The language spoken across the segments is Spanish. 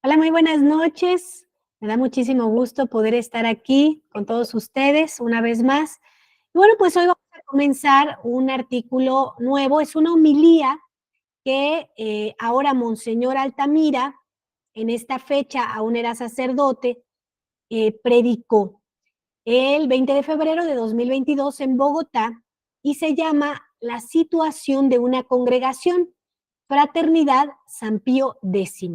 Hola, muy buenas noches. Me da muchísimo gusto poder estar aquí con todos ustedes una vez más. Bueno, pues hoy vamos a comenzar un artículo nuevo, es una homilía que ahora Monseñor Altamira, en esta fecha aún era sacerdote, predicó el 20 de febrero de 2022 en Bogotá y se llama La situación de una congregación, Fraternidad San Pío X.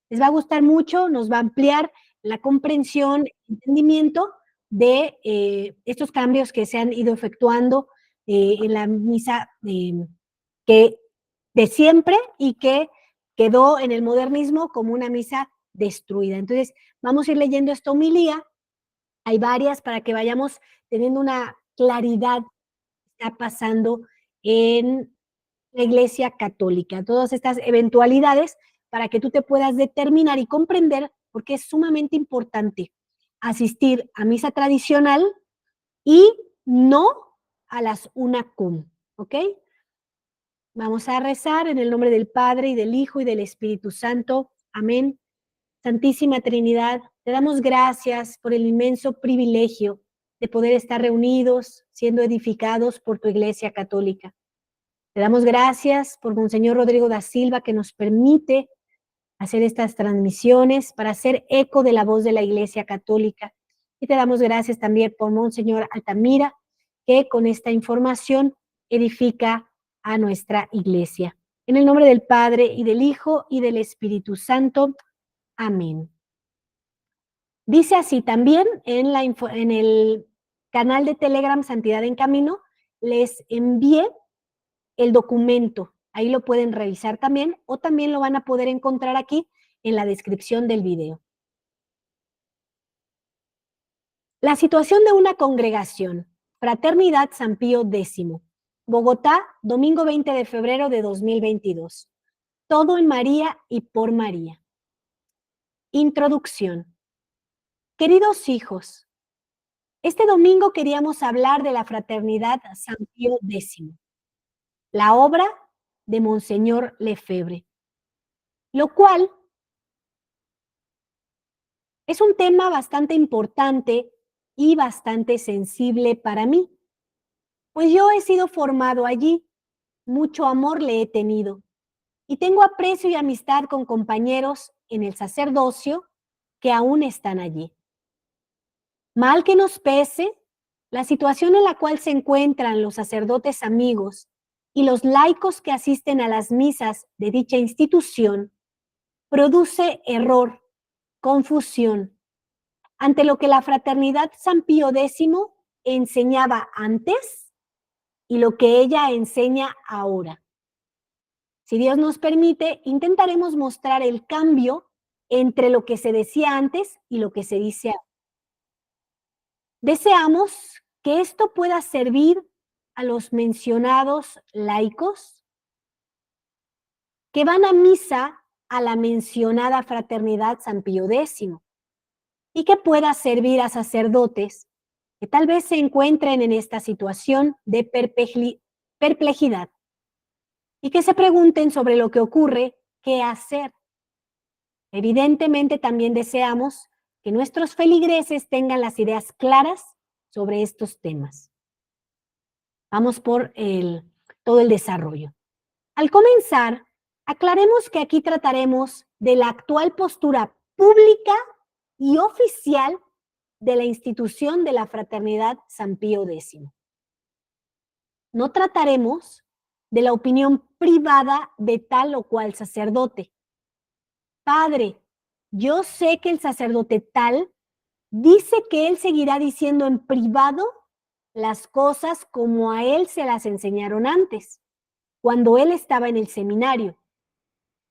Les va a gustar mucho, nos va a ampliar la comprensión, entendimiento de estos cambios que se han ido efectuando en la misa que de siempre y que quedó en el modernismo como una misa destruida. Entonces, vamos a ir leyendo esta homilía. Hay varias para que vayamos teniendo una claridad de lo que está pasando en la Iglesia Católica, todas estas eventualidades para que tú te puedas determinar y comprender por qué es sumamente importante asistir a misa tradicional y no a las UNACUM, ¿ok? Vamos a rezar en el nombre del Padre y del Hijo y del Espíritu Santo. Amén. Santísima Trinidad, te damos gracias por el inmenso privilegio de poder estar reunidos, siendo edificados por tu Iglesia Católica. Te damos gracias por Monseñor Rodrigo da Silva, que nos permite hacer estas transmisiones para hacer eco de la voz de la Iglesia Católica. Y te damos gracias también por Monseñor Altamira, que con esta información edifica a nuestra Iglesia. En el nombre del Padre, y del Hijo, y del Espíritu Santo. Amén. Dice así también en el canal de Telegram Santidad en Camino, les envié el documento. Ahí lo pueden revisar también, o también lo van a poder encontrar aquí en la descripción del video. La situación de una congregación, Fraternidad San Pío X, Bogotá, domingo 20 de febrero de 2022. Todo en María y por María. Introducción. Queridos hijos, este domingo queríamos hablar de la Fraternidad San Pío X, la obra de Monseñor Lefebvre, lo cual es un tema bastante importante y bastante sensible para mí, pues yo he sido formado allí, mucho amor le he tenido y tengo aprecio y amistad con compañeros en el sacerdocio que aún están allí. Mal que nos pese, la situación en la cual se encuentran los sacerdotes amigos y los laicos que asisten a las misas de dicha institución produce error, confusión, ante lo que la Fraternidad San Pío X enseñaba antes y lo que ella enseña ahora. Si Dios nos permite, intentaremos mostrar el cambio entre lo que se decía antes y lo que se dice ahora. Deseamos que esto pueda servir a los mencionados laicos que van a misa a la mencionada Fraternidad San Pío X y que pueda servir a sacerdotes que tal vez se encuentren en esta situación de perplejidad y que se pregunten sobre lo que ocurre, qué hacer. Evidentemente también deseamos que nuestros feligreses tengan las ideas claras sobre estos temas. Vamos por todo el desarrollo. Al comenzar, aclaremos que aquí trataremos de la actual postura pública y oficial de la institución de la Fraternidad San Pío X. No trataremos de la opinión privada de tal o cual sacerdote. Padre, yo sé que el sacerdote tal dice que él seguirá diciendo en privado las cosas como a él se las enseñaron antes, cuando él estaba en el seminario.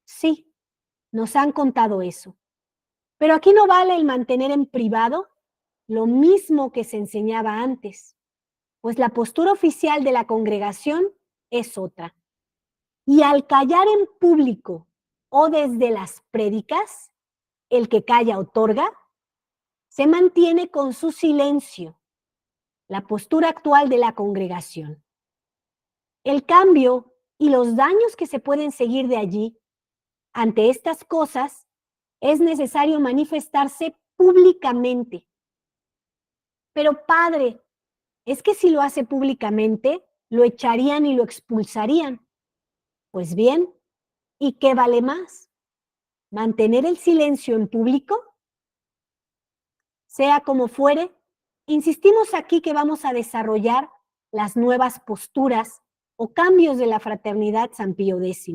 Sí, nos han contado eso. Pero aquí no vale el mantener en privado lo mismo que se enseñaba antes, pues la postura oficial de la congregación es otra. Y al callar en público o desde las prédicas, el que calla otorga, se mantiene con su silencio la postura actual de la congregación. El cambio y los daños que se pueden seguir de allí ante estas cosas es necesario manifestarse públicamente. Pero padre, es que si lo hace públicamente, lo echarían y lo expulsarían. Pues bien, ¿y qué vale más? ¿Mantener el silencio en público? Sea como fuere, insistimos aquí que vamos a desarrollar las nuevas posturas o cambios de la Fraternidad San Pío X.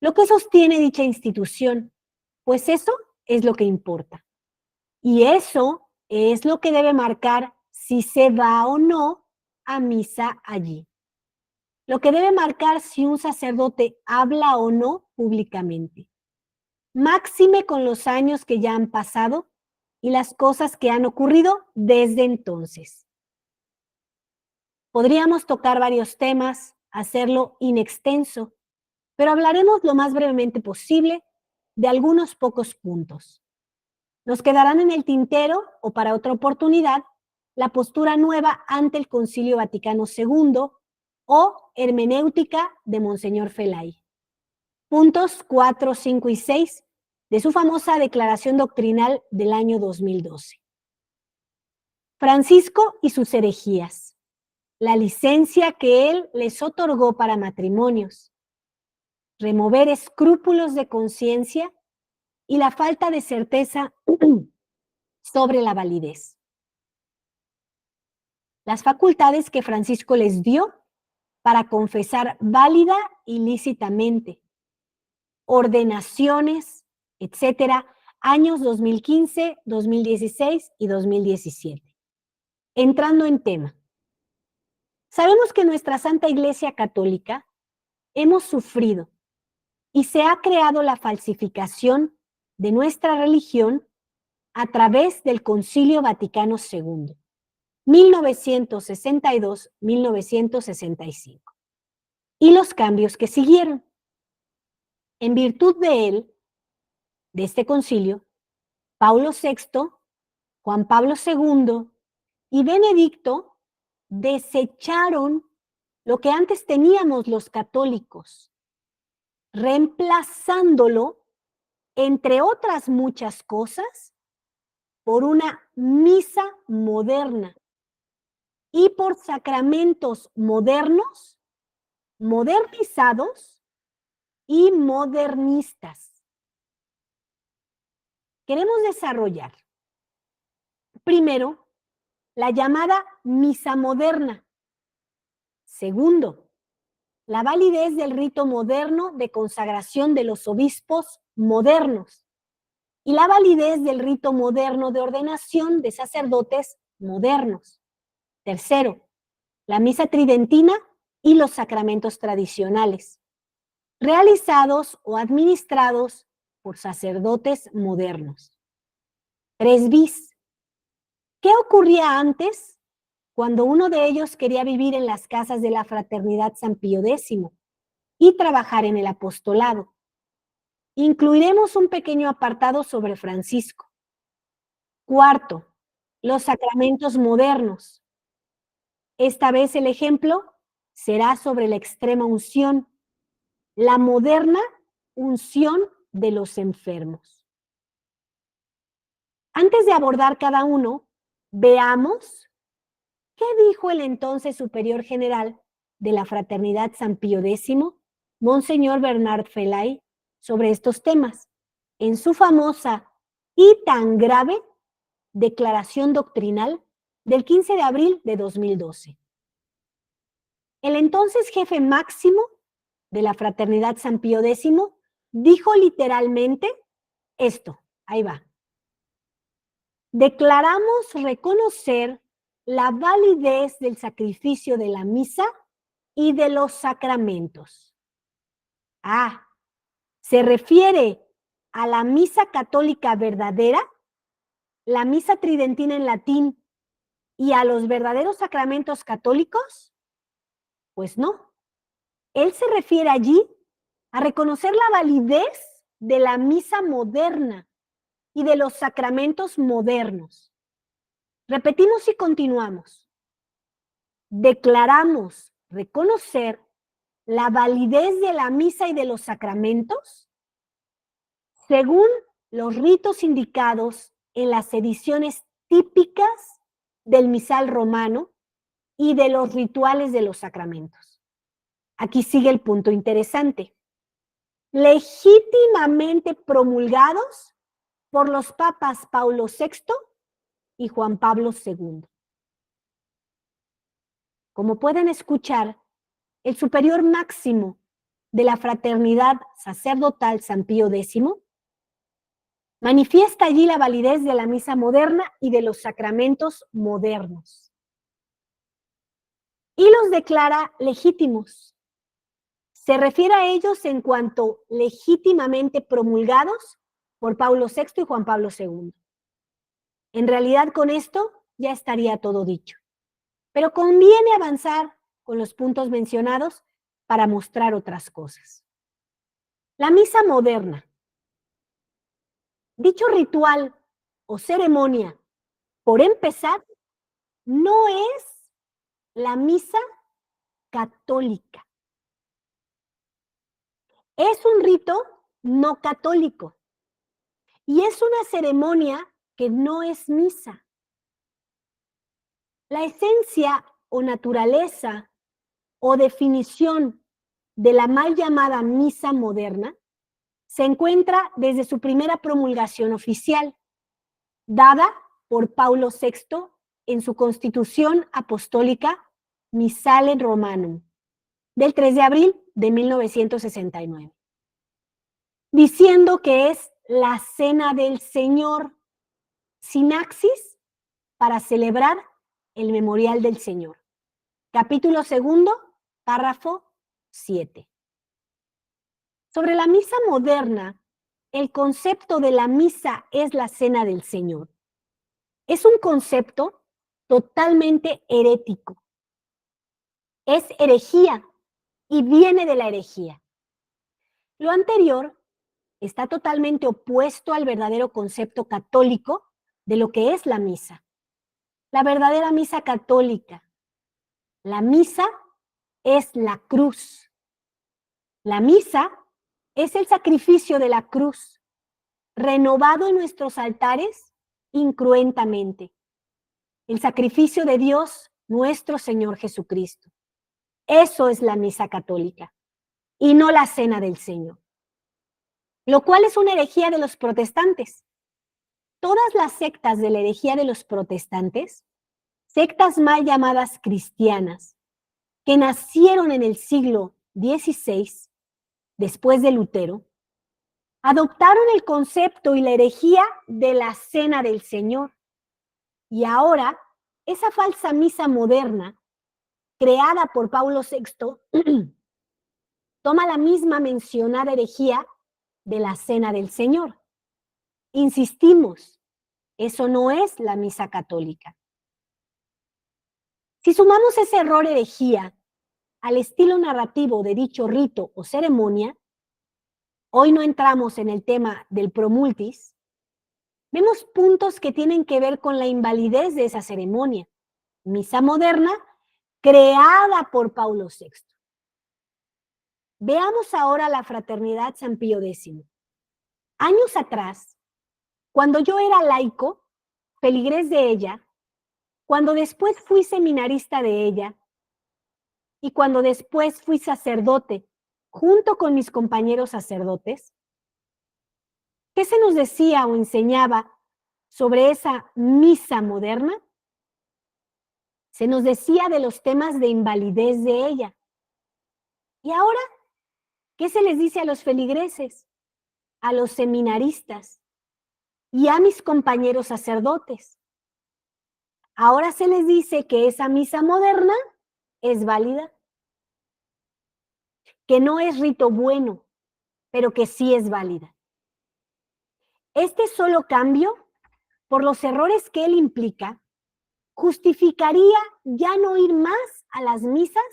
Lo que sostiene dicha institución, pues eso es lo que importa. Y eso es lo que debe marcar si se va o no a misa allí. Lo que debe marcar si un sacerdote habla o no públicamente. Máxime con los años que ya han pasado y las cosas que han ocurrido desde entonces. Podríamos tocar varios temas, hacerlo inextenso, pero hablaremos lo más brevemente posible de algunos pocos puntos. Nos quedarán en el tintero o para otra oportunidad la postura nueva ante el Concilio Vaticano II o hermenéutica de Monseñor Felay. Puntos 4, 5 y 6 de su famosa declaración doctrinal del año 2012. Francisco y sus herejías. La licencia que él les otorgó para matrimonios. Remover escrúpulos de conciencia y la falta de certeza sobre la validez. Las facultades que Francisco les dio para confesar válida y lícitamente. Ordenaciones, etcétera, años 2015, 2016 y 2017. Entrando en tema. Sabemos que nuestra Santa Iglesia Católica hemos sufrido y se ha creado la falsificación de nuestra religión a través del Concilio Vaticano II, 1962-1965, y los cambios que siguieron. En virtud de él, de este concilio, Paulo VI, Juan Pablo II y Benedicto desecharon lo que antes teníamos los católicos, reemplazándolo, entre otras muchas cosas, por una misa moderna y por sacramentos modernos, modernizados y modernistas. Queremos desarrollar, primero, la llamada misa moderna. Segundo, la validez del rito moderno de consagración de los obispos modernos y la validez del rito moderno de ordenación de sacerdotes modernos. Tercero, la misa tridentina y los sacramentos tradicionales, realizados o administrados por sacerdotes modernos. 3 bis. ¿Qué ocurría antes cuando uno de ellos quería vivir en las casas de la Fraternidad San Pío X y trabajar en el apostolado? Incluiremos un pequeño apartado sobre Francisco. Cuarto, los sacramentos modernos. Esta vez el ejemplo será sobre la extrema unción, la moderna unción de los enfermos. Antes de abordar cada uno, veamos qué dijo el entonces superior general de la Fraternidad San Pío X, Monseñor Bernard Felay, sobre estos temas, en su famosa y tan grave declaración doctrinal del 15 de abril de 2012. El entonces jefe máximo de la Fraternidad San Pío X dijo literalmente esto, ahí va. Declaramos reconocer la validez del sacrificio de la misa y de los sacramentos. ¿Se refiere a la misa católica verdadera, la misa tridentina en latín y a los verdaderos sacramentos católicos? Pues no. Él se refiere allí a reconocer la validez de la misa moderna y de los sacramentos modernos. Repetimos y continuamos. Declaramos reconocer la validez de la misa y de los sacramentos según los ritos indicados en las ediciones típicas del misal romano y de los rituales de los sacramentos. Aquí sigue el punto interesante. Legítimamente promulgados por los papas Paulo VI y Juan Pablo II. Como pueden escuchar, el superior máximo de la fraternidad sacerdotal San Pío X manifiesta allí la validez de la misa moderna y de los sacramentos modernos. Y los declara legítimos. Se refiere a ellos en cuanto legítimamente promulgados por Paulo VI y Juan Pablo II. En realidad, con esto ya estaría todo dicho. Pero conviene avanzar con los puntos mencionados para mostrar otras cosas. La misa moderna. Dicho ritual o ceremonia, por empezar, no es la misa católica. Es un rito no católico y es una ceremonia que no es misa. La esencia o naturaleza o definición de la mal llamada misa moderna se encuentra desde su primera promulgación oficial, dada por Paulo VI en su Constitución Apostólica Missale Romanum, del 3 de abril de 1969, diciendo que es la cena del Señor, sinaxis para celebrar el memorial del Señor. Capítulo 2, párrafo 7. Sobre la misa moderna, el concepto de la misa es la cena del Señor. Es un concepto totalmente herético. Es herejía y viene de la herejía. Lo anterior está totalmente opuesto al verdadero concepto católico de lo que es la misa. La verdadera misa católica. La misa es la cruz. La misa es el sacrificio de la cruz, renovado en nuestros altares incruentamente. El sacrificio de Dios, nuestro Señor Jesucristo. Eso es la misa católica y no la cena del Señor. Lo cual es una herejía de los protestantes. Todas las sectas de la herejía de los protestantes, sectas mal llamadas cristianas, que nacieron en el siglo XVI, después de Lutero, adoptaron el concepto y la herejía de la cena del Señor. Y ahora, esa falsa misa moderna, creada por Paulo VI, toma la misma mencionada herejía de la cena del Señor. Insistimos, eso no es la misa católica. Si sumamos ese error herejía al estilo narrativo de dicho rito o ceremonia, hoy no entramos en el tema del promultis, vemos puntos que tienen que ver con la invalidez de esa ceremonia, misa moderna creada por Paulo VI. Veamos ahora la Fraternidad San Pío X. Años atrás, cuando yo era laico, feligrés de ella, cuando después fui seminarista de ella y cuando después fui sacerdote junto con mis compañeros sacerdotes, ¿qué se nos decía o enseñaba sobre esa misa moderna? Se nos decía de los temas de invalidez de ella. ¿Y ahora qué se les dice a los feligreses, a los seminaristas y a mis compañeros sacerdotes? Ahora se les dice que esa misa moderna es válida, que no es rito bueno, pero que sí es válida. Este solo cambio, por los errores que él implica, justificaría ya no ir más a las misas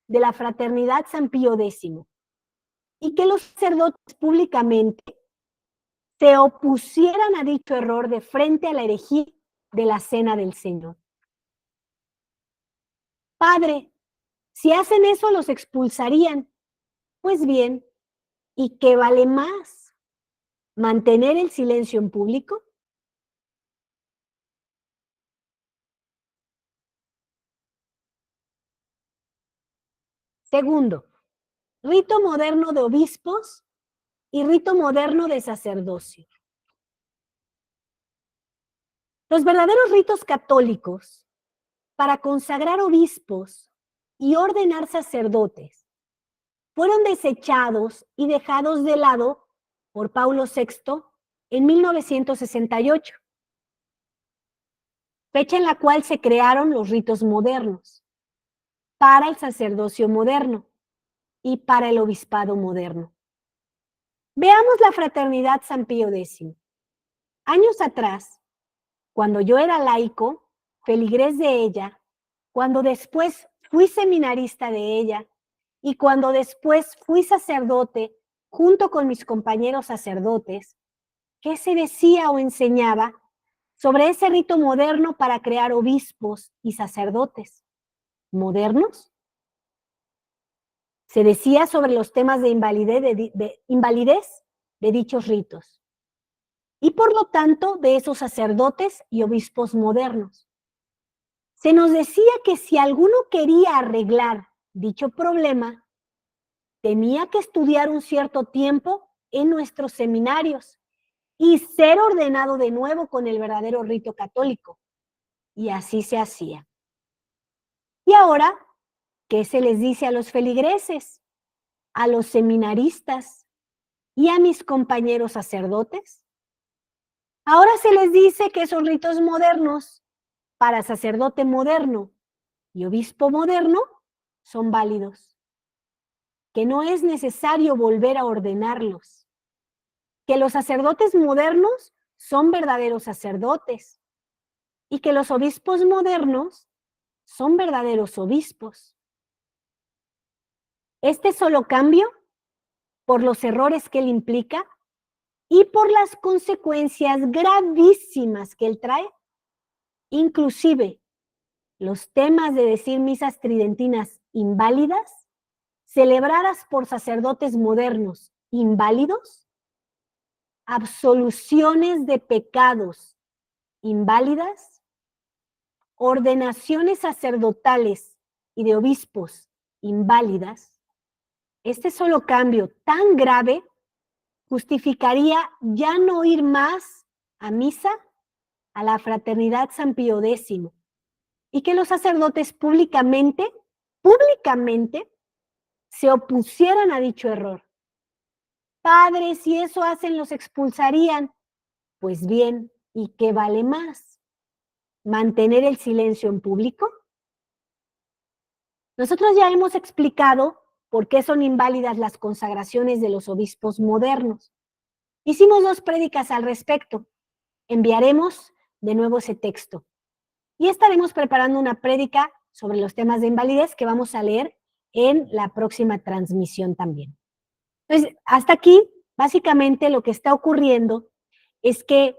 de la Fraternidad San Pío X y que los sacerdotes públicamente se opusieran a dicho error de frente a la herejía de la cena del Señor. Padre, si hacen eso los expulsarían. Pues bien, ¿y qué vale más? mantener el silencio en público. Segundo, rito moderno de obispos y rito moderno de sacerdocio. Los verdaderos ritos católicos para consagrar obispos y ordenar sacerdotes fueron desechados y dejados de lado por Paulo VI en 1968, fecha en la cual se crearon los ritos modernos para el sacerdocio moderno y para el obispado moderno. Veamos la Fraternidad San Pío X. Años atrás, cuando yo era laico, feligrés de ella, cuando después fui seminarista de ella y cuando después fui sacerdote junto con mis compañeros sacerdotes, ¿qué se decía o enseñaba sobre ese rito moderno para crear obispos y sacerdotes? ¿Modernos? Se decía sobre los temas de invalidez de dichos ritos y por lo tanto de esos sacerdotes y obispos modernos. Se nos decía que si alguno quería arreglar dicho problema, tenía que estudiar un cierto tiempo en nuestros seminarios y ser ordenado de nuevo con el verdadero rito católico. Y así se hacía. Y ahora, ¿qué se les dice a los feligreses, a los seminaristas y a mis compañeros sacerdotes? Ahora se les dice que esos ritos modernos para sacerdote moderno y obispo moderno son válidos, que no es necesario volver a ordenarlos, que los sacerdotes modernos son verdaderos sacerdotes y que los obispos modernos son verdaderos obispos. Este solo cambio, por los errores que él implica y por las consecuencias gravísimas que él trae, inclusive los temas de decir misas tridentinas inválidas, celebradas por sacerdotes modernos inválidos, absoluciones de pecados inválidas, ordenaciones sacerdotales y de obispos inválidas. Este solo cambio tan grave justificaría ya no ir más a misa a la Fraternidad San Pío X y que los sacerdotes públicamente se opusieran a dicho error. Padre, si eso hacen, los expulsarían. Pues bien, ¿y qué vale más? ¿Mantener el silencio en público? Nosotros ya hemos explicado por qué son inválidas las consagraciones de los obispos modernos. Hicimos 2 prédicas al respecto. Enviaremos de nuevo ese texto. Y estaremos preparando una prédica sobre los temas de invalidez que vamos a leer en la próxima transmisión también. Entonces, hasta aquí, básicamente lo que está ocurriendo es que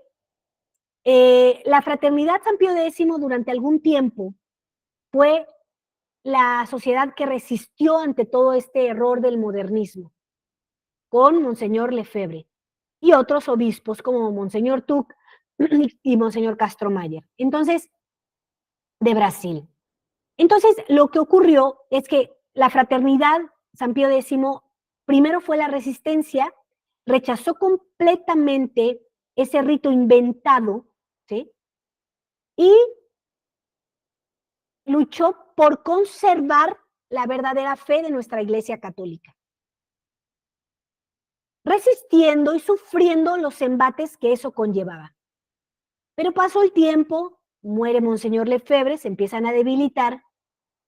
la Fraternidad San Pío X durante algún tiempo fue la sociedad que resistió ante todo este error del modernismo, con Monseñor Lefebvre y otros obispos como Monseñor Tuc y Monseñor Castro Mayer. Entonces, de Brasil. Entonces, lo que ocurrió es que la Fraternidad San Pío X primero fue la resistencia, rechazó completamente ese rito inventado, ¿sí? Y luchó por conservar la verdadera fe de nuestra Iglesia Católica, resistiendo y sufriendo los embates que eso conllevaba. Pero pasó el tiempo, muere Monseñor Lefebvre, se empiezan a debilitar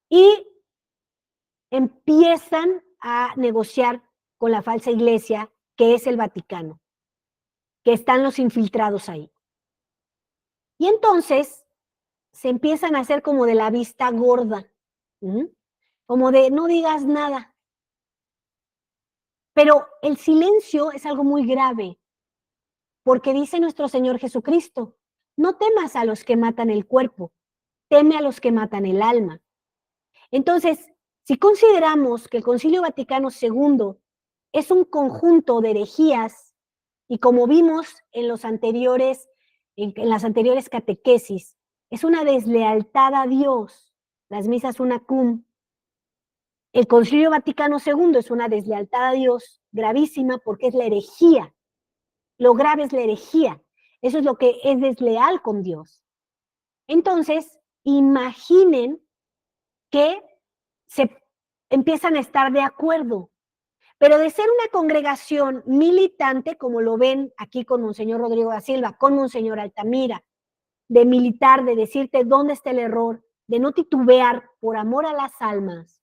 y empiezan a negociar con la falsa iglesia que es el Vaticano, que están los infiltrados ahí. Y entonces se empiezan a hacer como de la vista gorda, como de no digas nada. Pero el silencio es algo muy grave, porque dice nuestro Señor Jesucristo, no temas a los que matan el cuerpo, teme a los que matan el alma. Entonces, si consideramos que el Concilio Vaticano II es un conjunto de herejías Y como vimos en las anteriores catequesis, es una deslealtad a Dios, las misas una cum. El Concilio Vaticano II es una deslealtad a Dios gravísima porque es la herejía. Lo grave es la herejía. Eso es lo que es desleal con Dios. Entonces, imaginen que se empiezan a estar de acuerdo. Pero de ser una congregación militante, como lo ven aquí con Monseñor Rodrigo da Silva, con Monseñor Altamira, de militar, de decirte dónde está el error, de no titubear por amor a las almas.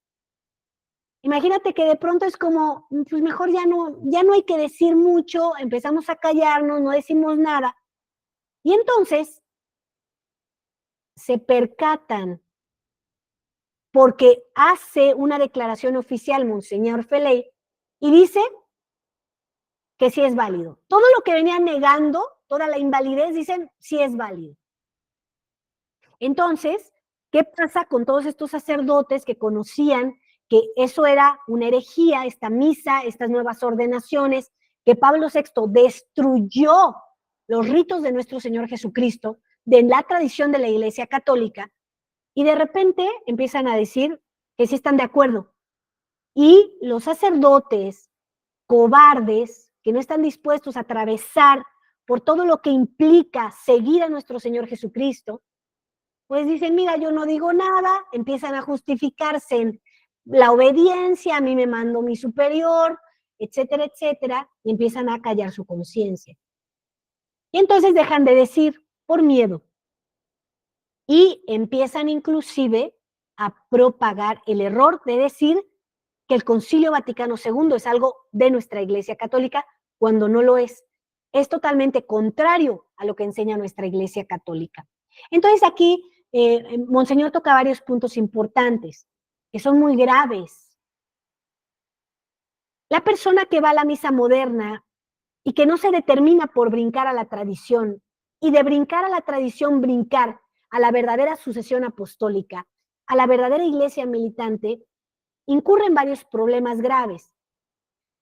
Imagínate que de pronto es como, pues mejor ya no hay que decir mucho, empezamos a callarnos, no decimos nada. Y entonces se percatan porque hace una declaración oficial Monseñor Feley y dice que sí es válido. Todo lo que venía negando, toda la invalidez, dicen sí es válido. Entonces, ¿qué pasa con todos estos sacerdotes que conocían que eso era una herejía, esta misa, estas nuevas ordenaciones, que Pablo VI destruyó los ritos de nuestro Señor Jesucristo, de la tradición de la Iglesia Católica, y de repente empiezan a decir que sí están de acuerdo? Y los sacerdotes cobardes, que no están dispuestos a atravesar por todo lo que implica seguir a nuestro Señor Jesucristo, pues dicen, mira, yo no digo nada, empiezan a justificarse en la obediencia, a mí me mandó mi superior, etcétera, etcétera, y empiezan a callar su conciencia. Y entonces dejan de decir por miedo. Y empiezan inclusive a propagar el error de decir que el Concilio Vaticano II es algo de nuestra Iglesia Católica, cuando no lo es. Es totalmente contrario a lo que enseña nuestra Iglesia Católica. Entonces aquí Monseñor toca varios puntos importantes, que son muy graves. La persona que va a la misa moderna y que no se determina por brincar a la tradición, y de brincar a la tradición, brincar a la verdadera sucesión apostólica, a la verdadera iglesia militante, incurre en varios problemas graves.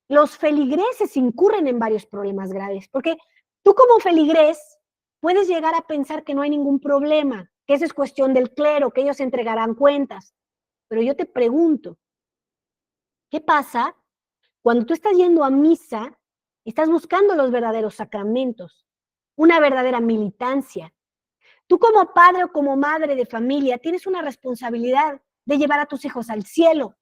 Los feligreses incurren en varios problemas graves, porque tú como feligrés puedes llegar a pensar que no hay ningún problema, que eso es cuestión del clero, que ellos entregarán cuentas. Pero yo te pregunto, ¿qué pasa cuando tú estás yendo a misa, estás buscando los verdaderos sacramentos, una verdadera militancia? Tú como padre o como madre de familia tienes una responsabilidad de llevar a tus hijos al cielo.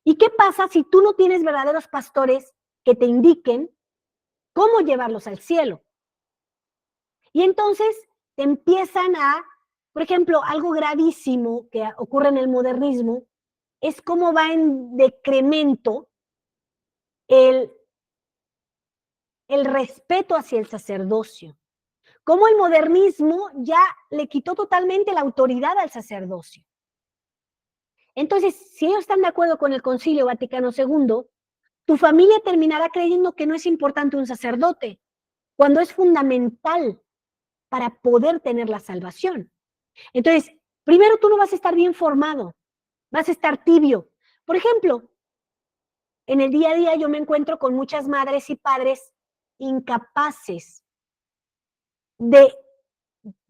¿Y qué pasa si tú no tienes verdaderos pastores que te indiquen cómo llevarlos al cielo? Y entonces te empiezan a, por ejemplo, algo gravísimo que ocurre en el modernismo es cómo va en decremento el respeto hacia el sacerdocio. Cómo el modernismo ya le quitó totalmente la autoridad al sacerdocio. Entonces, si ellos están de acuerdo con el Concilio Vaticano II, tu familia terminará creyendo que no es importante un sacerdote, cuando es fundamental para poder tener la salvación. Entonces, primero tú no vas a estar bien formado, vas a estar tibio. Por ejemplo, en el día a día yo me encuentro con muchas madres y padres incapaces de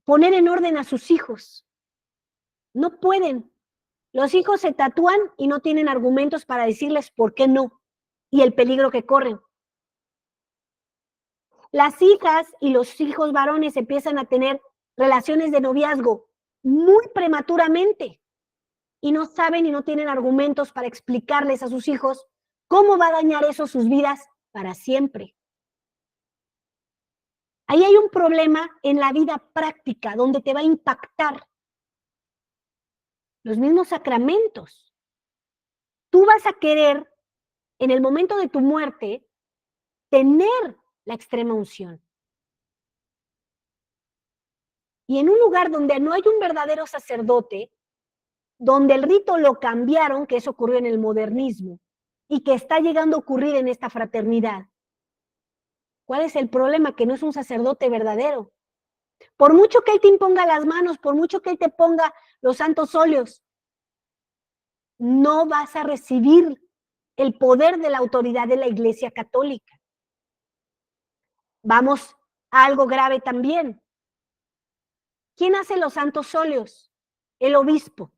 poner en orden a sus hijos. No pueden. Los hijos se tatúan y no tienen argumentos para decirles por qué no y el peligro que corren. Las hijas y los hijos varones empiezan a tener relaciones de noviazgo muy prematuramente y no saben y no tienen argumentos para explicarles a sus hijos cómo va a dañar eso sus vidas para siempre. Ahí hay un problema en la vida práctica donde te va a impactar los mismos sacramentos. Tú vas a querer, en el momento de tu muerte, tener la extrema unción. Y en un lugar donde no hay un verdadero sacerdote, donde el rito lo cambiaron, que eso ocurrió en el modernismo, y que está llegando a ocurrir en esta fraternidad. ¿Cuál es el problema? Que no es un sacerdote verdadero. Por mucho que él te imponga las manos, por mucho que él te ponga los santos óleos, no vas a recibir el poder de la autoridad de la Iglesia Católica. Vamos a algo grave también. ¿Quién hace los santos óleos? El obispo.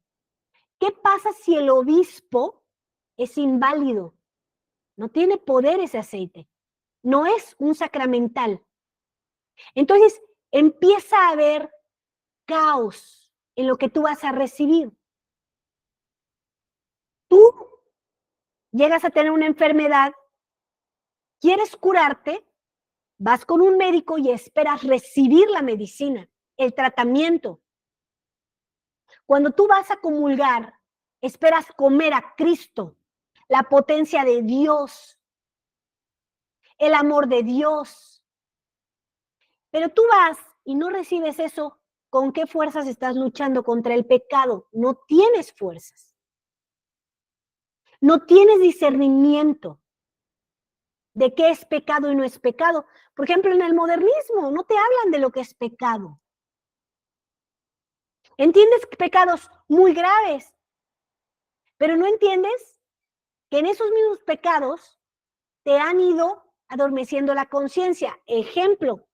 ¿Qué pasa si el obispo es inválido? No tiene poder ese aceite. No es un sacramental. Entonces, empieza a haber caos en lo que tú vas a recibir. Tú llegas a tener una enfermedad, quieres curarte, vas con un médico y esperas recibir la medicina, el tratamiento. Cuando tú vas a comulgar, esperas comer a Cristo, la potencia de Dios, el amor de Dios. Pero tú vas y no recibes eso. ¿Con qué fuerzas estás luchando contra el pecado? No tienes fuerzas. No tienes discernimiento de qué es pecado y no es pecado. Por ejemplo, en el modernismo no te hablan de lo que es pecado. Entiendes pecados muy graves, pero no entiendes que en esos mismos pecados te han ido adormeciendo la conciencia. Ejemplo,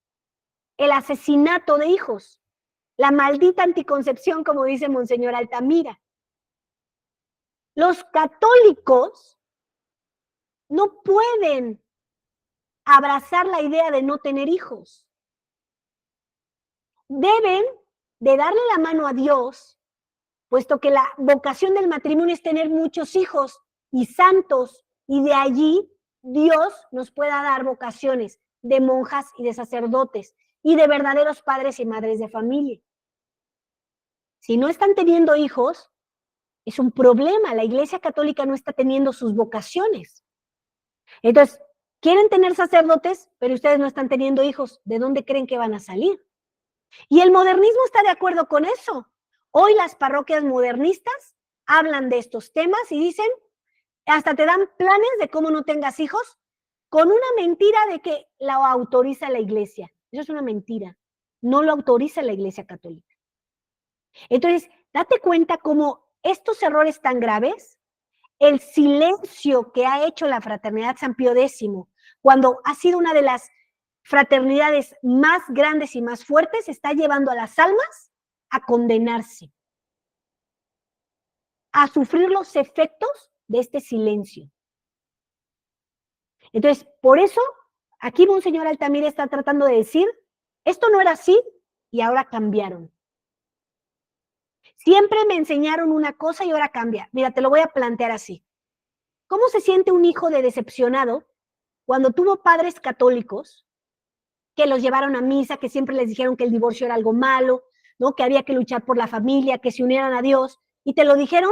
el asesinato de hijos, la maldita anticoncepción, como dice Monseñor Altamira. Los católicos no pueden abrazar la idea de no tener hijos. Deben de darle la mano a Dios, puesto que la vocación del matrimonio es tener muchos hijos y santos, y de allí Dios nos pueda dar vocaciones de monjas y de sacerdotes y de verdaderos padres y madres de familia. Si no están teniendo hijos, es un problema. La Iglesia Católica no está teniendo sus vocaciones. Entonces, quieren tener sacerdotes, pero ustedes no están teniendo hijos. ¿De dónde creen que van a salir? Y el modernismo está de acuerdo con eso. Hoy las parroquias modernistas hablan de estos temas y dicen, hasta te dan planes de cómo no tengas hijos, con una mentira de que la autoriza la Iglesia. Eso es una mentira. No lo autoriza la Iglesia Católica. Entonces, date cuenta cómo estos errores tan graves, el silencio que ha hecho la Fraternidad San Pío X, cuando ha sido una de las fraternidades más grandes y más fuertes, está llevando a las almas a condenarse, a sufrir los efectos de este silencio. Entonces, por eso, aquí Monseñor Altamira está tratando de decir, esto no era así y ahora cambiaron. Siempre me enseñaron una cosa y ahora cambia. Mira, te lo voy a plantear así. ¿Cómo se siente un hijo de decepcionado cuando tuvo padres católicos que los llevaron a misa, que siempre les dijeron que el divorcio era algo malo, ¿no? Que había que luchar por la familia, que se unieran a Dios, y te lo dijeron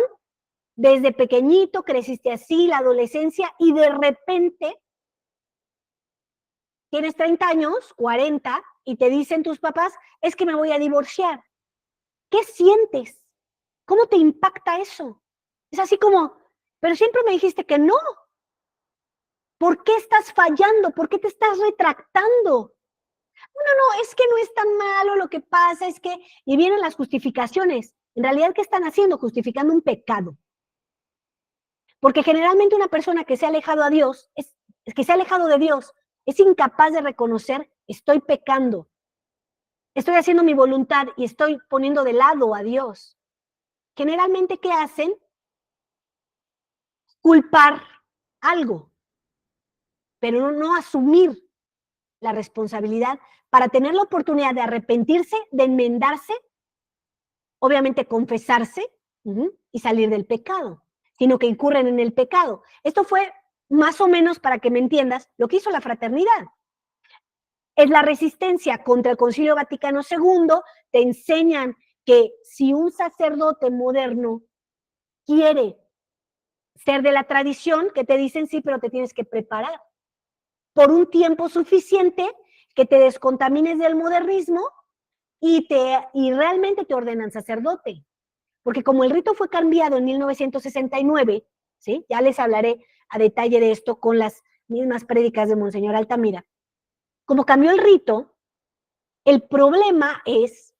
desde pequeñito, creciste así, la adolescencia, y de repente tienes 30 años, 40, y te dicen tus papás, es que me voy a divorciar. ¿Qué sientes? ¿Cómo te impacta eso? Es así como, pero siempre me dijiste que no. ¿Por qué estás fallando? ¿Por qué te estás retractando? No, es que no es tan malo, lo que pasa es que, y vienen las justificaciones. En realidad, ¿qué están haciendo? Justificando un pecado. Porque generalmente una persona que se ha alejado a Dios, que se ha alejado de Dios, es incapaz de reconocer, estoy pecando, estoy haciendo mi voluntad y estoy poniendo de lado a Dios. Generalmente, ¿qué hacen? Culpar algo, pero no asumir la responsabilidad para tener la oportunidad de arrepentirse, de enmendarse, obviamente confesarse y salir del pecado, sino que incurren en el pecado. Esto fue más o menos, para que me entiendas, lo que hizo la fraternidad. Es la resistencia contra el Concilio Vaticano II, te enseñan que si un sacerdote moderno quiere ser de la tradición, que te dicen sí, pero te tienes que preparar por un tiempo suficiente, que te descontamines del modernismo y realmente te ordenan sacerdote. Porque como el rito fue cambiado en 1969, ¿sí? Ya les hablaré a detalle de esto con las mismas prédicas de Monseñor Altamira. Como cambió el rito, el problema es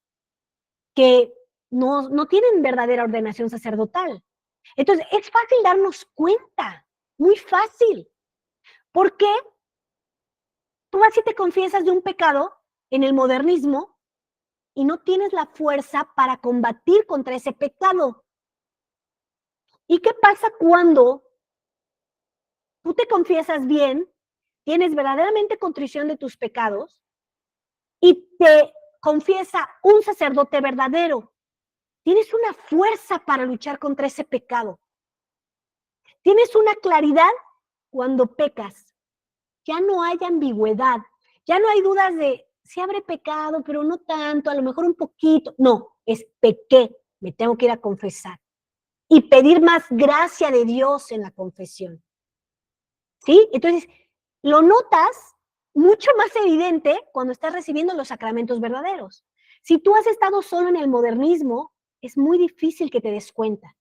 que no tienen verdadera ordenación sacerdotal. Entonces, es fácil darnos cuenta, muy fácil. ¿Por qué? Tú vas y te confiesas de un pecado en el modernismo y no tienes la fuerza para combatir contra ese pecado. ¿Y qué pasa cuando tú te confiesas bien, tienes verdaderamente contrición de tus pecados y te confiesa un sacerdote verdadero? Tienes una fuerza para luchar contra ese pecado. Tienes una claridad cuando pecas. Ya no hay ambigüedad. Ya no hay dudas de si habré pecado, pero no tanto, a lo mejor un poquito. No, es pequé, me tengo que ir a confesar. Y pedir más gracia de Dios en la confesión. ¿Sí? Entonces, lo notas mucho más evidente cuando estás recibiendo los sacramentos verdaderos. Si tú has estado solo en el modernismo, es muy difícil que te des cuenta.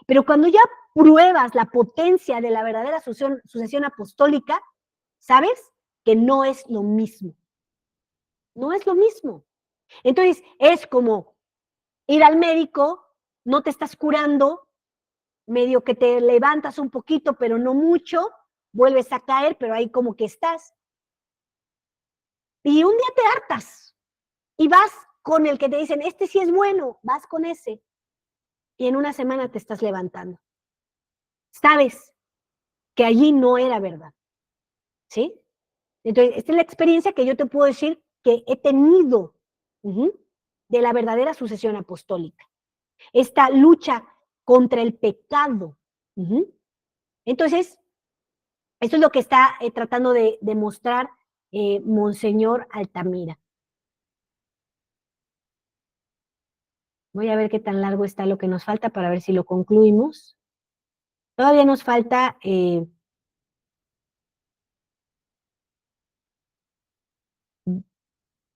Pero cuando ya pruebas la potencia de la verdadera sucesión apostólica, ¿sabes? Que no es lo mismo. No es lo mismo. Entonces, es como ir al médico, no te estás curando, medio que te levantas un poquito, pero no mucho, vuelves a caer, pero ahí como que estás. Y un día te hartas y vas con el que te dicen, este sí es bueno, vas con ese. Y en una semana te estás levantando. Sabes que allí no era verdad. ¿Sí? Entonces, esta es la experiencia que yo te puedo decir que he tenido de la verdadera sucesión apostólica. Esta lucha contra el pecado. Entonces, esto es lo que está tratando de demostrar Monseñor Altamira. Voy a ver qué tan largo está lo que nos falta para ver si lo concluimos. Todavía nos falta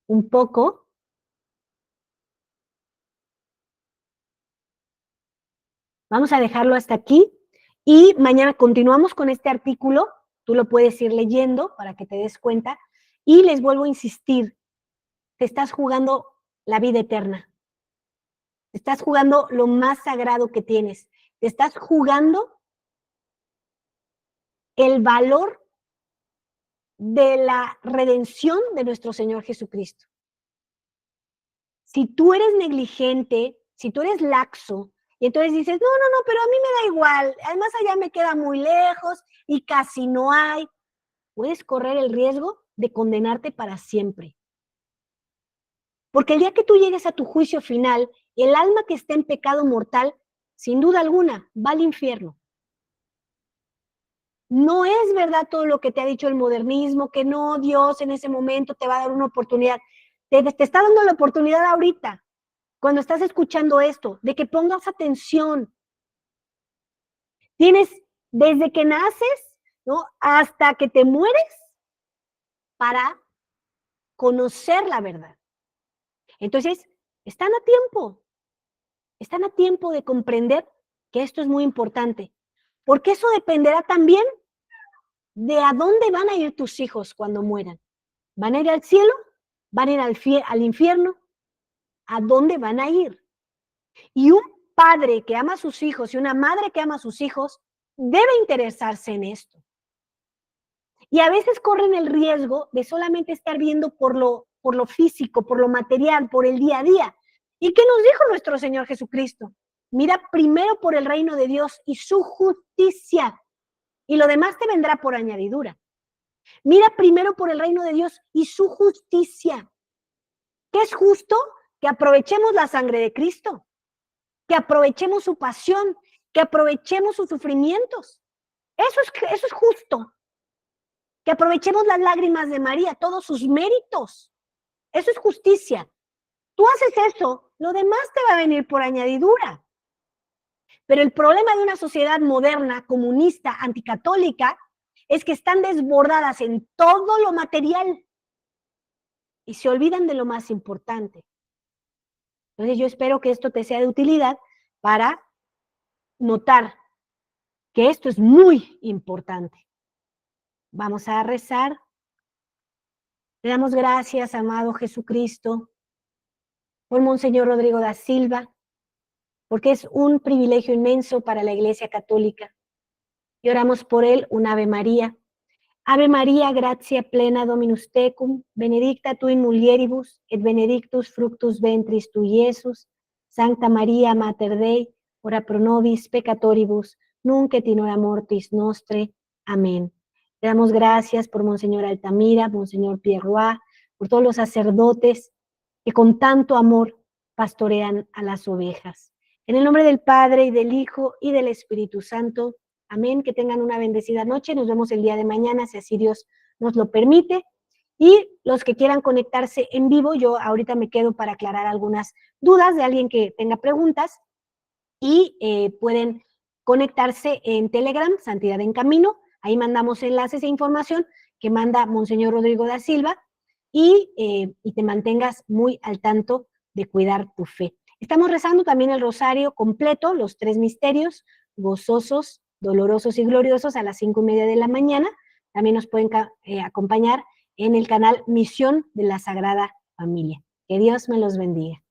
un poco. Vamos a dejarlo hasta aquí y mañana continuamos con este artículo. Tú lo puedes ir leyendo para que te des cuenta. Y les vuelvo a insistir, te estás jugando la vida eterna. Te estás jugando lo más sagrado que tienes. Te estás jugando el valor de la redención de nuestro Señor Jesucristo. Si tú eres negligente, si tú eres laxo, y entonces dices, no, pero a mí me da igual, además allá me queda muy lejos y casi no hay, puedes correr el riesgo de condenarte para siempre. Porque el día que tú llegues a tu juicio final, el alma que está en pecado mortal, sin duda alguna, va al infierno. No es verdad todo lo que te ha dicho el modernismo, que no, Dios en ese momento te va a dar una oportunidad. Te está dando la oportunidad ahorita, cuando estás escuchando esto, de que pongas atención. Tienes desde que naces, ¿no? Hasta que te mueres para conocer la verdad. Entonces, están a tiempo de comprender que esto es muy importante, porque eso dependerá también de a dónde van a ir tus hijos cuando mueran. ¿Van a ir al cielo? ¿Van a ir al infierno? ¿A dónde van a ir? Y un padre que ama a sus hijos y una madre que ama a sus hijos debe interesarse en esto. Y a veces corren el riesgo de solamente estar viendo por lo físico, por lo material, por el día a día. ¿Y qué nos dijo nuestro Señor Jesucristo? Mira primero por el reino de Dios y su justicia, y lo demás te vendrá por añadidura. Mira primero por el reino de Dios y su justicia. ¿Qué es justo? Que aprovechemos la sangre de Cristo, que aprovechemos su pasión, que aprovechemos sus sufrimientos. Eso es justo. Que aprovechemos las lágrimas de María, todos sus méritos. Eso es justicia. Tú haces eso, lo demás te va a venir por añadidura. Pero el problema de una sociedad moderna, comunista, anticatólica, es que están desbordadas en todo lo material y se olvidan de lo más importante. Entonces yo espero que esto te sea de utilidad para notar que esto es muy importante. Vamos a rezar. Le damos gracias, amado Jesucristo, por Monseñor Rodrigo da Silva, porque es un privilegio inmenso para la Iglesia Católica. Y oramos por él un Ave María. Ave María, gratia plena Dominus tecum, benedicta tu in mulieribus, et benedictus fructus ventris tui, Iesus. Sancta María, Mater Dei, ora pro nobis peccatoribus, nunc et in hora mortis nostre. Amén. Le damos gracias por Monseñor Altamira, Monseñor Pierroy, por todos los sacerdotes que con tanto amor pastorean a las ovejas. En el nombre del Padre, y del Hijo, y del Espíritu Santo. Amén. Que tengan una bendecida noche. Nos vemos el día de mañana, si así Dios nos lo permite. Y los que quieran conectarse en vivo, yo ahorita me quedo para aclarar algunas dudas de alguien que tenga preguntas, y pueden conectarse en Telegram, Santidad en Camino. Ahí mandamos enlaces e información que manda Monseñor Rodrigo da Silva, y te mantengas muy al tanto de cuidar tu fe. Estamos rezando también el rosario completo, los 3 misterios, gozosos, dolorosos y gloriosos, a las 5:30 de la mañana. También nos pueden acompañar en el canal Misión de la Sagrada Familia. Que Dios me los bendiga.